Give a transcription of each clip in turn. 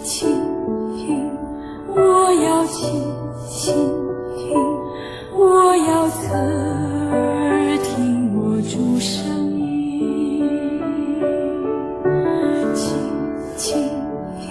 倾听，我要倾听，我要侧耳听我主声音，倾听，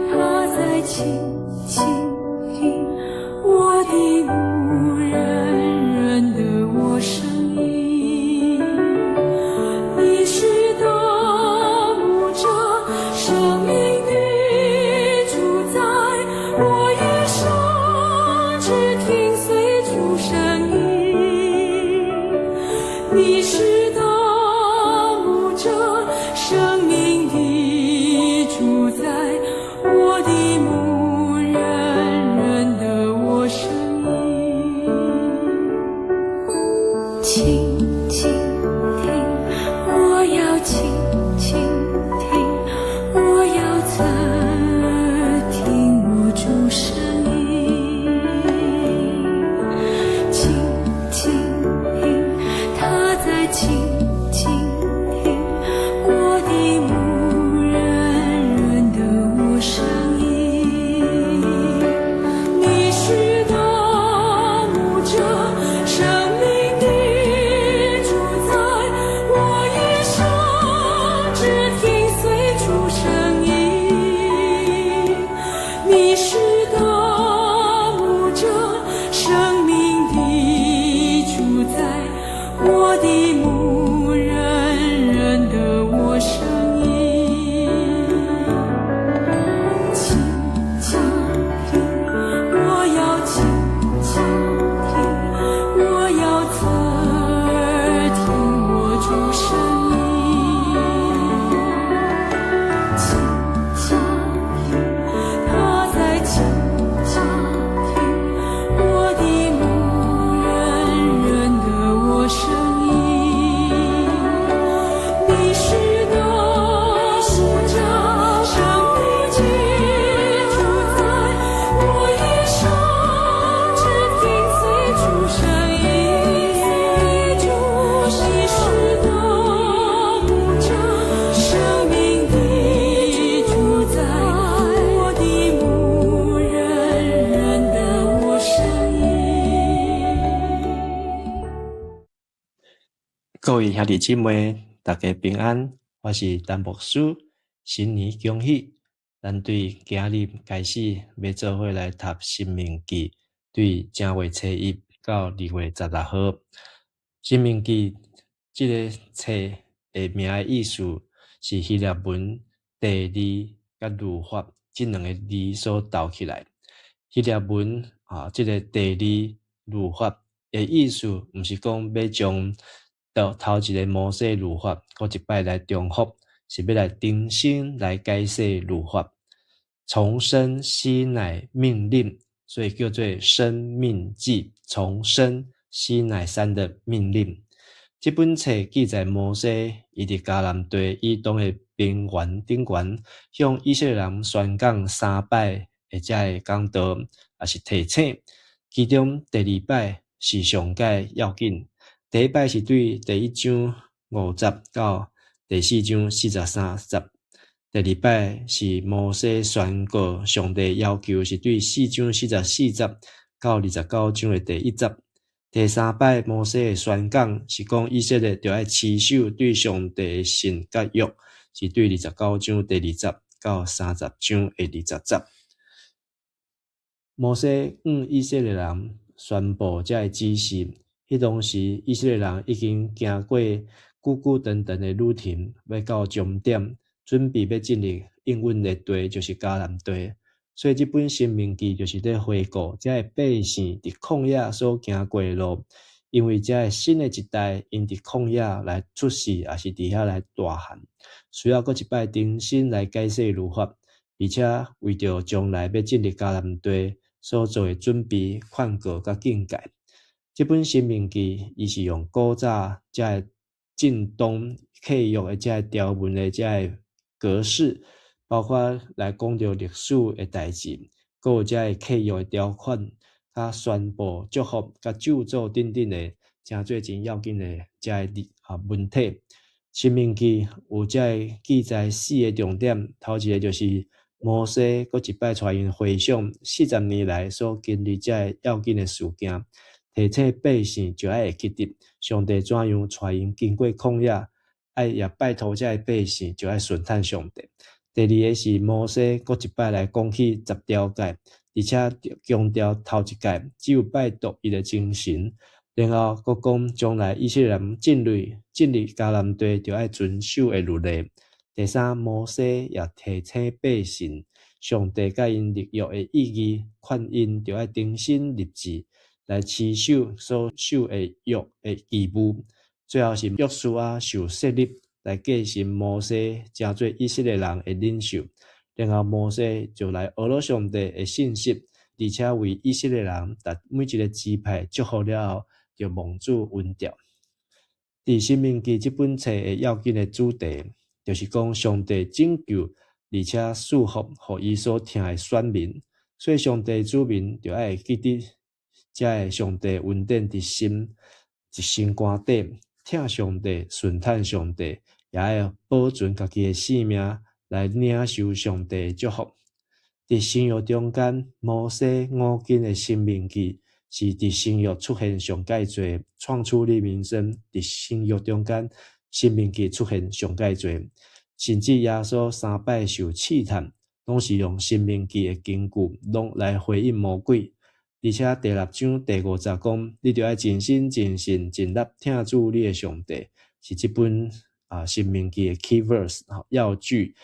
他在倾听我的牧人认得我声音，你是大牧者，生命的主宰，我一生只听随主声音，你是大牧者，生命的主宰，我的牧人认得我声音，倾听，我要倾听，我要侧耳听我主声音，倾听，他在倾听我的牧人认得我声音，你是大牧者，生命的主宰，我一生只听随主声音，你是大牧者，生命的主宰，我的牧人认得我声音，倾听，我要倾听，我要侧耳听我主声音，倾听，他在倾听我的牧人认得我声音，你是大牧者，生命的主宰，我一生只听随主声音，你是大牧者，生命的主宰，我的牧人认得我声音。各位兄弟姊妹，大家平安，我是陈牧师，新年恭喜！咱对今日开始要做伙来读《申命记》，对正月初一到2月16号，《申命记》这个册的名的意思是希腊文地理甲律法这两个字所斗起来。希腊文这个地理律法的意思，毋是讲要将头一个摩西律法，搁一摆来重复，是要来重新来解释律法，重生西乃命令，所以叫做生命记，重生西乃山的命令。这本册记载摩西伊伫迦南地以东的平原顶悬，向以色列人宣讲3摆的这个讲道，也是提醒。其中第2摆是上界要紧，第1摆是对第1章50到第4章43节，第2摆是摩西宣告上帝要求，是对4章44节到29章的第1节。第3摆摩西的宣讲是讲以色列就要持守对上帝的信甲约，是对29章第2节到30章的20节。摩西向以色列人宣布这个指示，迄当时以色列人已经行过久长的旅程，要到终点，准备要进入应允的地，就是迦南地。所以这本申命记就是在回顾这个百姓伫旷野所行过的路，因为这个新的一代因伫旷野来出世，也是伫遐来大汉，需要搁一摆重新来解释律法，而且为着将来要进入迦南地所做的准备、劝告甲境界。这本申命记伊是用古早这个正当契约的这个条文的这个格式，包括来讲到历史的代志，还有这个契约的条款，甲宣布、祝福、甲咒诅等等的，真做真要紧的这个文体。申命记有这个记载4个重点，头一个就是摩西搁一摆带因回想40年来所经历这要紧的事件，提醒百姓就爱会记得上帝怎样带因经过旷野，也拜托这百姓就爱顺探上帝。第二个是摩西搁一摆来讲起10条诫，而且强调头一诫只有拜托伊的精神，然后搁讲将来以色列人进入迦南地就爱遵守的律例。第三，摩西也提醒百姓，上帝甲因立约的意义，劝因就爱重新立志来持守所守的约的义务。最后是约书亚受设立来继承摩西成做以色列人的领袖，然后摩西就来学了上帝的信息，而且为以色列人每一个支派祝福了后，就蒙主恩召。伫《申命记》这本册的要紧的主题，就是讲上帝拯救，而且赐福予伊所听的选民，所以上帝子民就爱记得，才会上帝恩典伫心，一心肝底，听上帝，顺探上帝，也要保存家己的性命，来领受上帝的祝福。伫新约中间，摩西5经的申命记是伫新约出现上介侪，创出你民生伫新约中间，申命记出现上介侪，甚至耶稣3摆受试探，拢是用申命记的经句，拢来回应魔鬼。而且第6章第50讲，你就要尽心尽性尽力听主你的上帝，是这本申命记的 key verse 要句。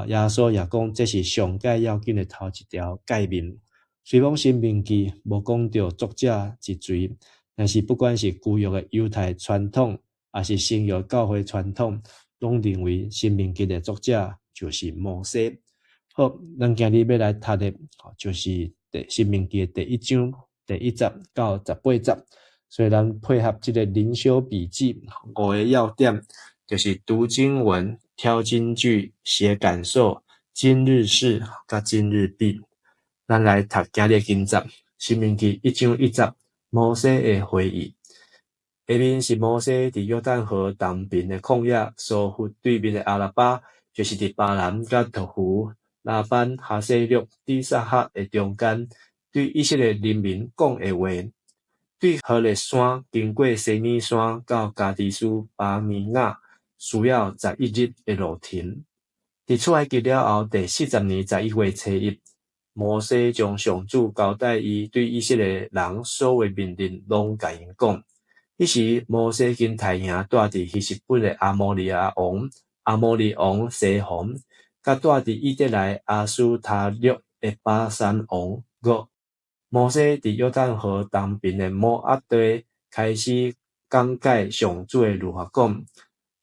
耶稣也讲，这是上界要紧的头一条诫命。虽讲申命记无讲到作者一罪，但是不管是旧约的犹太传统，还是新约教会传统，拢认为申命记的作者就是摩西。好，咱今日要来读的，就是申命记的第1章第1节到18节。所以咱配合这个灵修笔记，5个要点就是读经文、挑金句、写感受、今日事甲今日毕。咱来读今日经节，申命记1章1节，摩西的回忆。下面是摩西伫约旦河东边的旷野，所附对面的阿拉巴，就是伫巴兰甲土湖、拉班、哈西略、底撒哈的中间，对以色列人民讲的话。对何烈山经过西尼山到加迪斯巴尼亚，需要11日的路程。伫出埃及了后，第40年11月初1，摩西将上主交代伊对以色列人所有命令，拢甲因讲。迄时，摩西跟太兄住伫希实本的阿摩利王西宏，甲住伫以色列阿苏他略的巴山王俄。摩西伫约旦河东边的摩押地开始讲解上主的律法，讲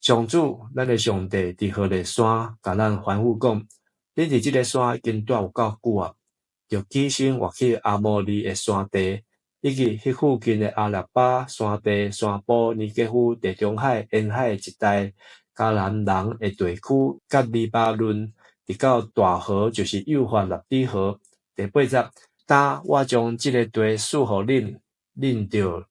上主，咱的上帝伫何烈山，甲咱吩咐讲，恁伫即个山已经住有够久啊，就起身划去阿摩利的山地，以及迄附近的阿拉巴山地、山坡、尼基夫、地中海沿海一带、迦南人的地区，甲黎巴嫩，直到大河，就是幼发勒底河。第8节。当我将这个地赐予恁就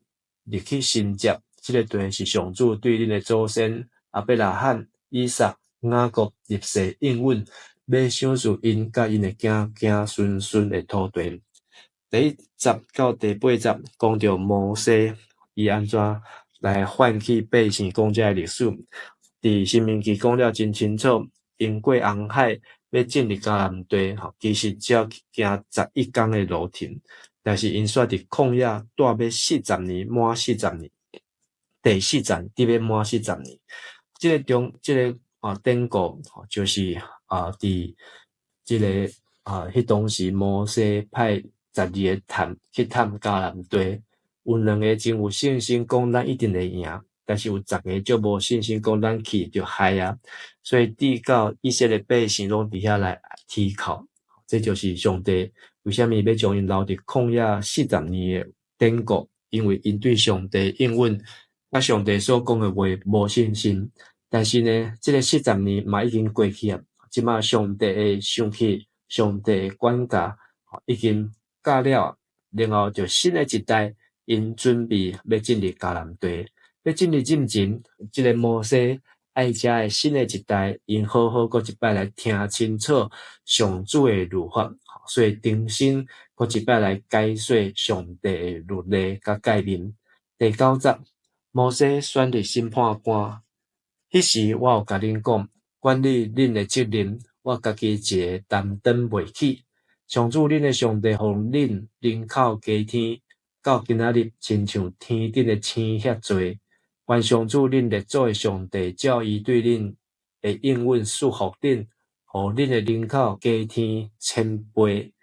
入去新接。这个地是上主对恁的祖先亚伯拉罕、以撒、雅各立誓应允，要赏赐因甲因的子孙的土地。第1节到第8节讲到摩西伊安怎来唤起百姓讲这个历史。伫申命记讲了真清楚，因过红海。要进入迦南地，其实只要行11天的路程，但是因煞伫旷野住要40年，满40年。第4站伫要满40年。这个典故就是伫这个迄当时摩西派12个探去探迦南地，有2个真有信心讲咱一定会赢。但是有10个就无信心，讲咱去就害啊！所以递到以色列百姓拢伫遐来提靠，这就是上帝为虾米要将因留伫旷野40年的典故，因为因对上帝应允，甲上帝所讲的话无信心。但是呢，这个40年嘛已经过去啊，即马上帝的生气，上帝的管教已经到了，然后就新的一代，因准备要进入迦南地。要进入进前，这个摩西爱遮的新的一代，因好好搁一摆来听清楚上主的律法，所以重新搁一摆来解说上帝的律例甲概念。第9节，摩西选立审判官。迄时我有甲恁讲，管理恁的责任，我家己一个担当袂起。上主恁的上帝，互恁人口加添，到今仔日，亲像天顶的星遐多。愿上主恁列祖的上帝，照伊对恁的应允束福恁，互恁的人口加添1000倍。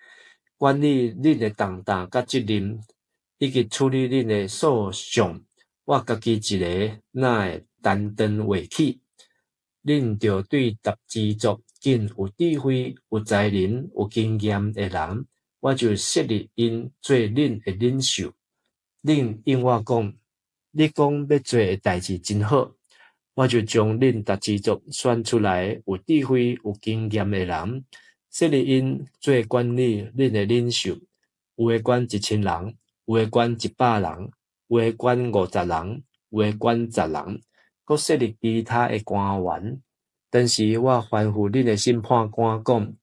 管理恁的重担甲责任，以及处理恁的诉讼，我家己一个哪会担当袂起？恁着对达支族拣有智慧、有才能、有经验的人，我就设立因做恁的领袖。恁应我讲，你讲要做的代志真好，我就将恁达支族选出来有智慧、有经验的人，设立因做管理恁的领袖。有的管1000人，有的管100人，有的管50人，有的管10人，搁设立其他的官员。当时我吩咐恁的审判官讲，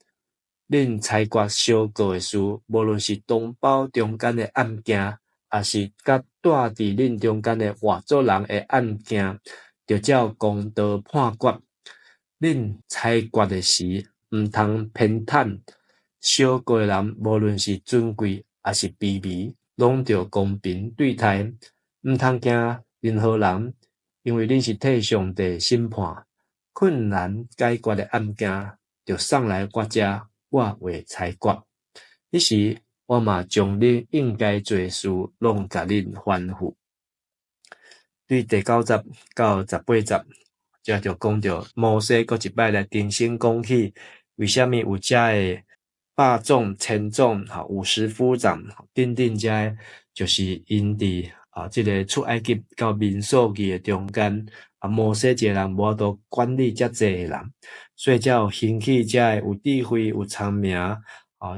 恁裁决相告的事，无论是同胞中间的案件，也是甲住伫恁中间的外族人的案件，就照公道判决。恁裁决的时，毋通偏袒相告的人，无论是尊贵也是卑微，拢着公平对待，毋通惊任何人，因为恁是替上帝审判。困难解决的案件，就送来我遮，我会裁决。迄时，我嘛将恁应该做的事，拢甲恁吩咐。对第9节到18节，遮就讲到摩西搁一摆来重新讲起，为虾米有遮的8种、1000种、50夫长等等遮，就是因伫即个出埃及到民数记的中间。摩西一个人无法度管理遮济的人，所以才有兴起遮的有智慧、有聪明、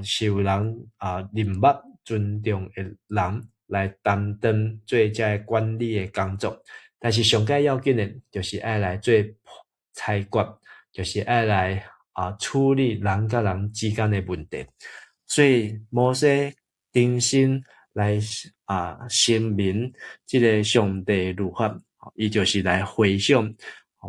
受人认捌、尊重的人来担当做遮的管理的工作。但是上界要紧的，就是爱来做裁决，就是爱来处理人甲人之间的问题。所以摩西重新来声明即个上帝律法。伊就是来回想，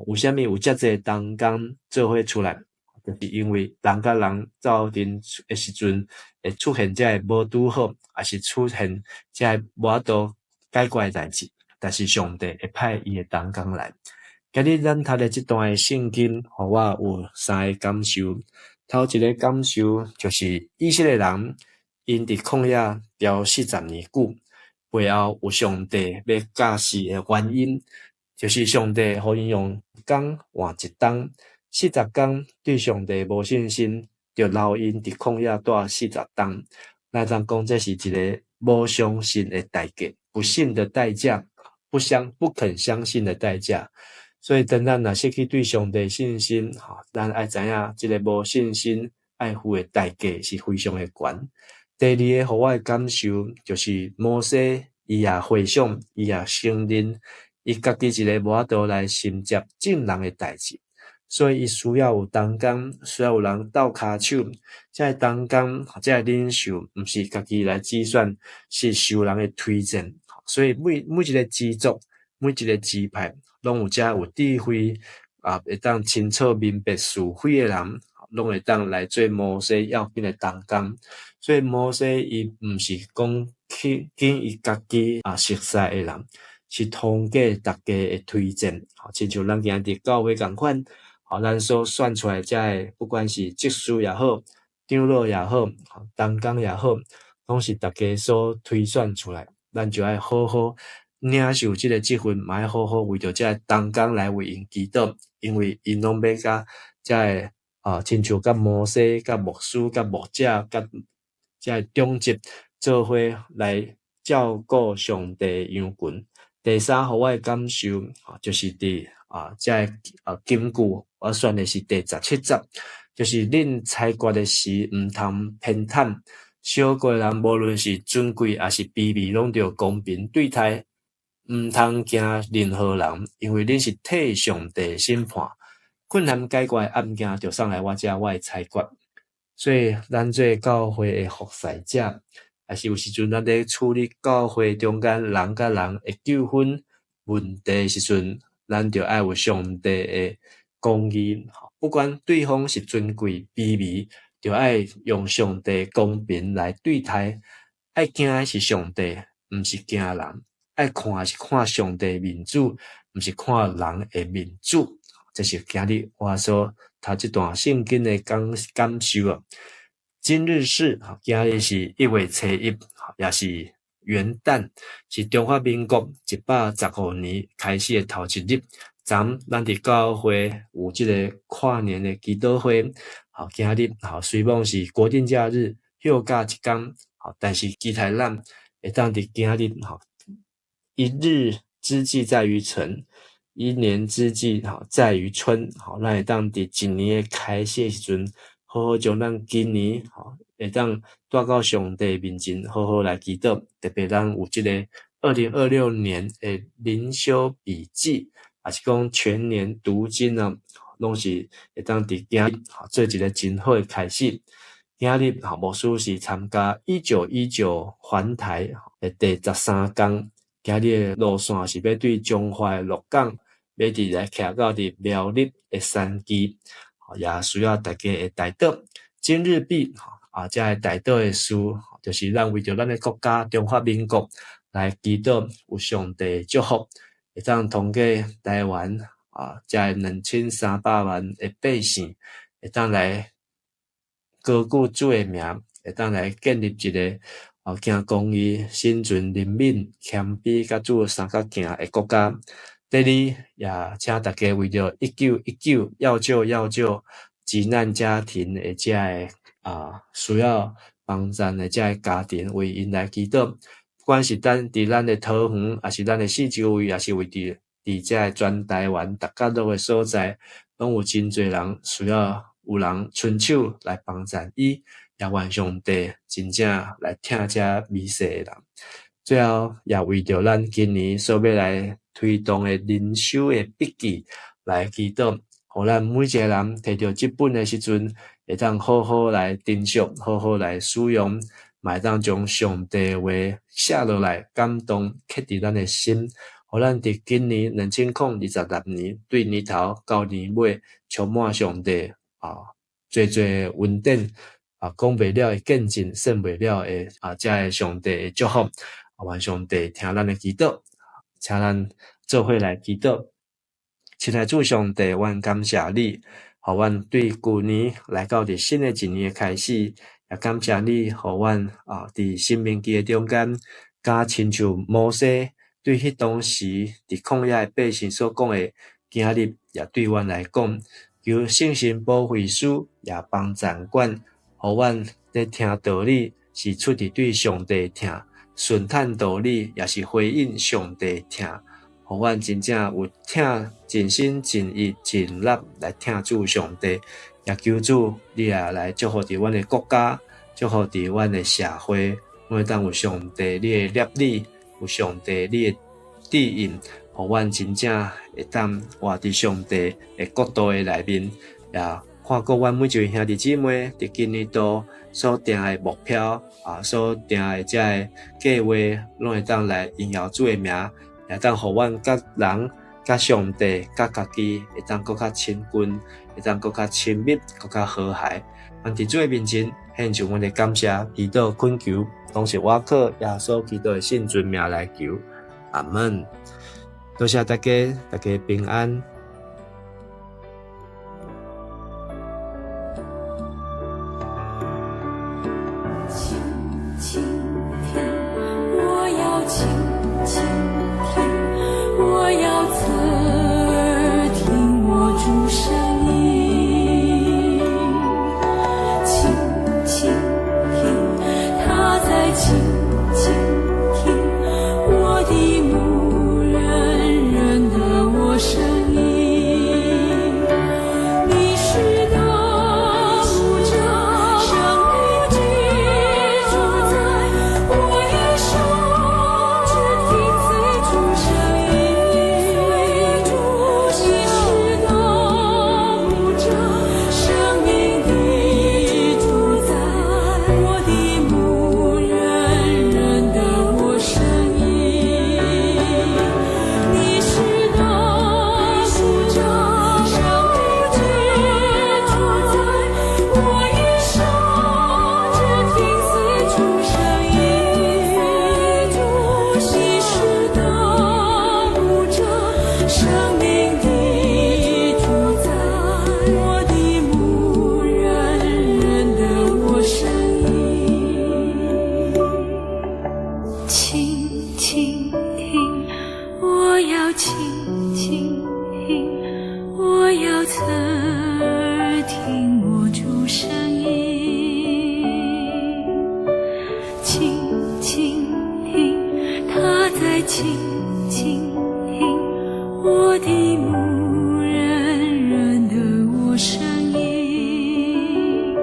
为虾米有遮济同工做伙出来，就是因为人甲人斗阵的时阵，会出现遮个无拄好，也是出现遮个无法度解决的代志。但是上帝会派伊的同工来。今日咱读的这段的圣经，互我有3个感受。头一个感受就是以色列人因伫旷野标40年久。背后有上帝要教示的原因，就是上帝互因用工换一冬，40天对上帝无信心，就留因伫旷野住40冬。咱当讲这是一个无相信的代价，不信的代价，不肯相信的代价。所以当咱若失去对上帝信心，咱爱知影这个无信心爱付的代价是非常的悬。第二个互我的感受就是摩西，伊也回想，伊也承认，伊家己一个无法度来承接众人的代志，所以伊需要有同工，需要有人斗骹手。这同工，这领袖，毋是家己来计算，是受人的推荐。所以每一个支族，每一个支派，拢有遮有智慧，会当清楚明白是非的人，拢会当来做摩西要紧的同工。所以摩西伊毋是讲去拣伊家己熟悉的人，是通过大家的推荐，亲像咱今日伫教会共款，咱所选出来遮的，不管是执事也好，长老也好，同工也好，拢是大家所推选出来，咱就要好好领受这个职分，嘛要好好为着这同工来为因祈祷，因为因拢要甲这个亲像甲摩西、甲牧师、甲牧者、甲这中职做伙来照顾上帝羊群。第三，互我的感受就是伫这金句，我选的是第17节，就是恁裁决的时，毋通偏袒小过人，无论是尊贵还是卑微，拢着公平对待。毋通惊任何人，因为恁是替上帝审判。困难解决案件就送来我遮，我会裁决。所以咱做教会的服侍者，也是有时阵咱咧处理教会中间人甲人的纠纷问题的时阵，咱就爱有上帝的公义。不管对方是尊贵卑微，就爱用上帝公平来对待。爱惊的是上帝，毋是惊人。爱看是看上帝面子，毋是看人的面子。这是今日我所读这段圣经的感受啊。今日是今日是1月初1，也是元旦，是中华民国115年开始的头一日。咱伫教会有这个跨年的祈祷会，今日虽讲是国定假日，休假一天，但是期待咱会当伫今日一日之计在于晨，一年之计在于春。咱会当伫一年的开始的时阵，好好将咱今年会当带到上帝面前，好好来祈祷。特别咱有这个2026年的灵修笔记，也是讲全年读经啊，拢是会当伫今日做一个真好的开始。今日牧师是参加1919环台的第13天。今日的路线是要对中华的鹿港，要伫来徛到伫苗栗的山基，也需要大家的代祷。今日笔这个代祷的事，就是咱为着咱的国家中华民国来祈祷，有上帝祝福，会当通过台湾这2300万的百姓，会当来高举主的名，会当来建立一个行公义、心存怜悯、谦卑甲主三角行的国家。第二，也请大家为着1919要救急难家庭的这个需要帮助的这个家庭，为因来祈祷。不管是咱伫咱的桃园，还是咱的四周围，也是为伫这个全台湾大角落的所在，拢有真侪人需要有人伸手来帮助伊。也愿上帝真正来听这美事的人。最后也为着咱今年所要来推动的灵修的笔记来祈祷，互咱每一个人摕到这本的时阵，会当好好来珍惜，好好来使用，会当将上帝的话写落来，感动刻伫咱的心，互咱伫今年2026年对年头到年尾，充满上帝最稳定。讲袂了的见证，算袂了的这个上帝的祝福，愿上帝听咱的祈祷，请咱做伙来祈祷。亲爱主上帝，阮感谢你，互阮对旧年来到伫新的一年的开始，也感谢你，互阮伫申命记的中间，甲亲像摩西对迄当时伫旷野的百姓所讲的，今日也对阮来讲，求圣神保惠师也帮掌管。互阮咧听道理是出伫对上帝听，顺坦道理也是回应上帝听。互阮真正有听尽心尽意尽力来听主上帝，也求主你也来祝福伫阮的国家，祝福伫阮的社会，每当有上帝你的业力，有上帝你的指引，互阮真正会当活伫上帝的国度的内面，也看过阮每一位兄弟姊妹伫今年度所定的目标所定的这个计划，拢会当来荣耀主的名，也当互阮甲人、甲上帝、甲家己会当更较亲近，会当更较亲密、更较和谐。阮伫主的面前献上阮的感谢、祈祷、恳求，拢是我靠耶稣基督的圣尊名来求。阿门。多谢大家，大家平安。主请倾听我的牧人，认得我声音。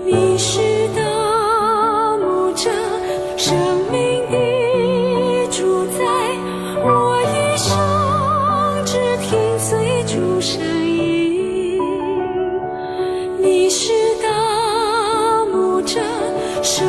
你是大牧者，生命的主宰，我一生只听随主声音。你是大牧者，生